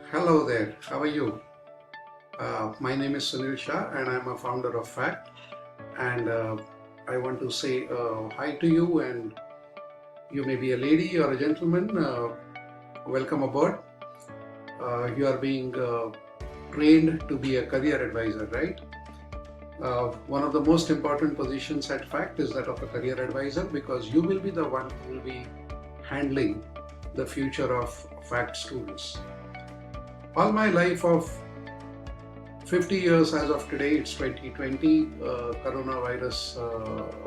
Hello there, how are you? My name is Sunil Shah and I'm a founder of FACT, and I want to say hi to you, and you may be a lady or a gentleman. Welcome aboard. You are being trained to be a career advisor, right? One of the most important positions at FACT is that of a career advisor, because you will be the one who will be handling the future of FACT students. All my life of 50 years as of today, it's 2020, coronavirus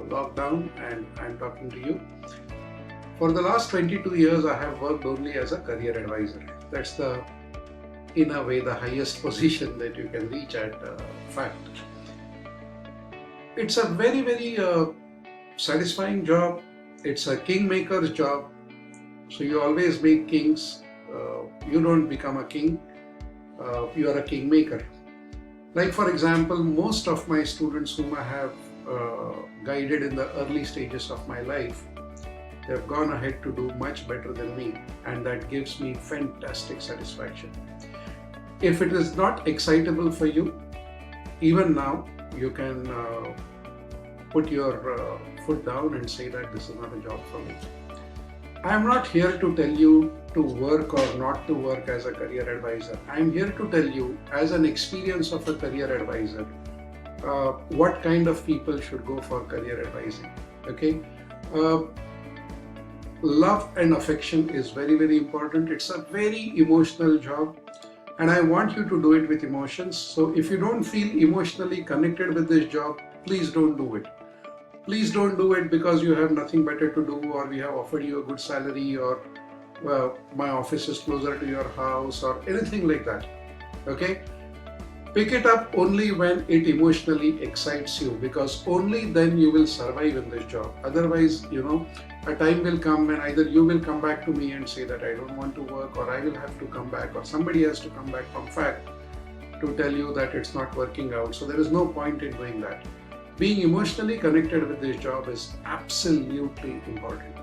lockdown, and I'm talking to you. For the last 22 years, I have worked only as a career advisor. That's in a way, the highest position that you can reach at FACT. It's a very satisfying job. It's a kingmaker's job. So you always make kings. You don't become a king. You are a kingmaker. Like, for example, most of my students whom I have guided in the early stages of my life, they have gone ahead to do much better than me, and that gives me fantastic satisfaction. If it is not excitable for you, even now, you can put your foot down and say that this is not a job for me. I am not here to tell you to work or not to work as a career advisor. I am here to tell you, as an experience of a career advisor, what kind of people should go for career advising. Okay, love and affection is very important. It's a very emotional job, and I want you to do it with emotions. So if you don't feel emotionally connected with this job, please don't do it. Please don't do it because you have nothing better to do, or we have offered you a good salary, or my office is closer to your house, or anything like that. Okay? Pick it up only when it emotionally excites you, because only then you will survive in this job. Otherwise, a time will come when either you will come back to me and say that I don't want to work, or I will have to come back, or somebody has to come back from FACT to tell you that it's not working out. So there is no point in doing that. Being emotionally connected with this job is absolutely important.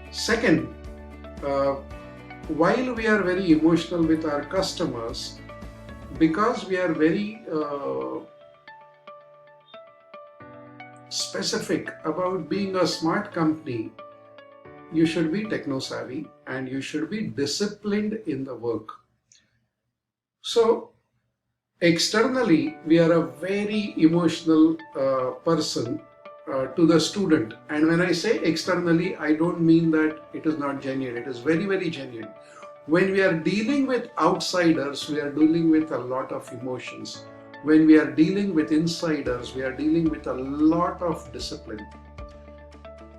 Second, while we are very emotional with our customers, because we are very specific about being a smart company, you should be techno savvy and you should be disciplined in the work. So externally, we are a very emotional person to the student. And when I say externally, I don't mean that it is not genuine. It is very genuine. When we are dealing with outsiders, we are dealing with a lot of emotions. When we are dealing with insiders, we are dealing with a lot of discipline.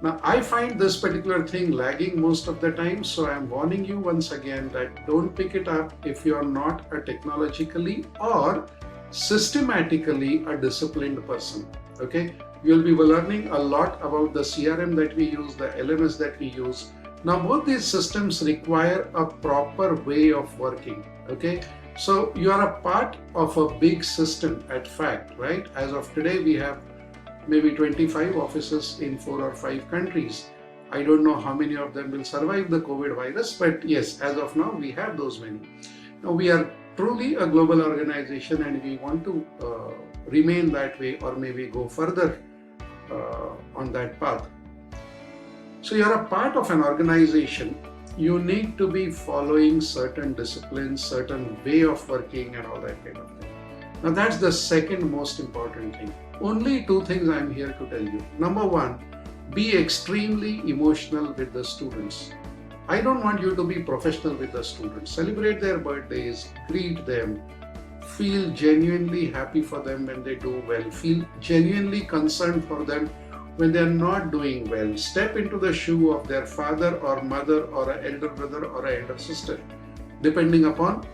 Now, I find this particular thing lagging most of the time, so I am warning you once again that don't pick it up if you are not a technologically or systematically a disciplined person. Okay, you'll be learning a lot about the CRM that we use, the LMS that we use. Now, both these systems require a proper way of working. Okay, so you are a part of a big system at FACT, right? As of today, we have maybe 25 offices in 4 or 5 countries. I don't know how many of them will survive the COVID virus, but yes, as of now, we have those many. Now, we are truly a global organization, and we want to remain that way, or maybe go further on that path. So you're a part of an organization. You need to be following certain disciplines, certain way of working, and all that kind of thing. Now, that's the second most important thing. Only 2 things I'm here to tell you. Number 1, be extremely emotional with the students. I don't want you to be professional with the students. Celebrate their birthdays, greet them, feel genuinely happy for them when they do well, feel genuinely concerned for them when they are not doing well. Step into the shoe of their father or mother or an elder brother or an elder sister, depending upon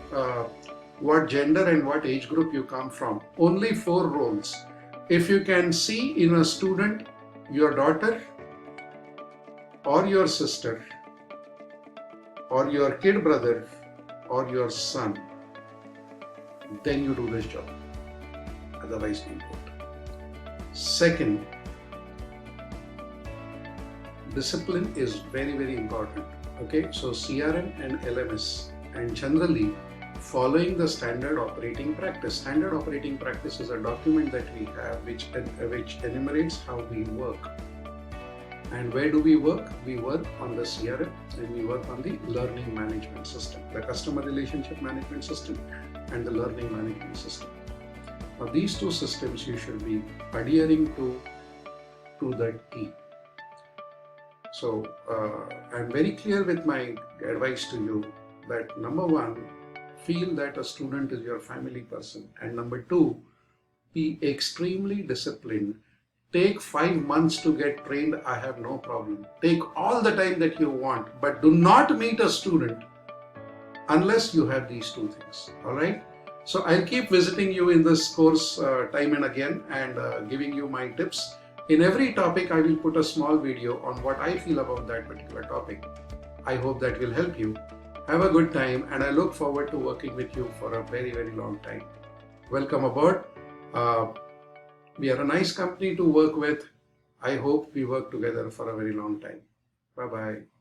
what gender and what age group you come from. Only 4 roles. If you can see in a student your daughter or your sister or your kid brother or your son, then you do this job. Otherwise, you don't. Second, discipline is very important. Okay, so CRM and LMS and generally following the standard operating practice. Standard operating practice is a document that we have which enumerates how we work. And where do we work? We work on the CRM and we work on the learning management system, the customer relationship management system and the learning management system. Now these two systems you should be adhering to the T. So I'm very clear with my advice to you that number one, feel that a student is your family person, and number two, be extremely disciplined. Take 5 months to get trained, I have no problem. Take all the time that you want, but do not meet a student unless you have these two things. All right. So I'll keep visiting you in this course time and again and giving you my tips. In every topic, I will put a small video on what I feel about that particular topic. I hope that will help you. Have a good time, and I look forward to working with you for a very, very long time. Welcome aboard. We are a nice company to work with. I hope we work together for a very long time. Bye-bye.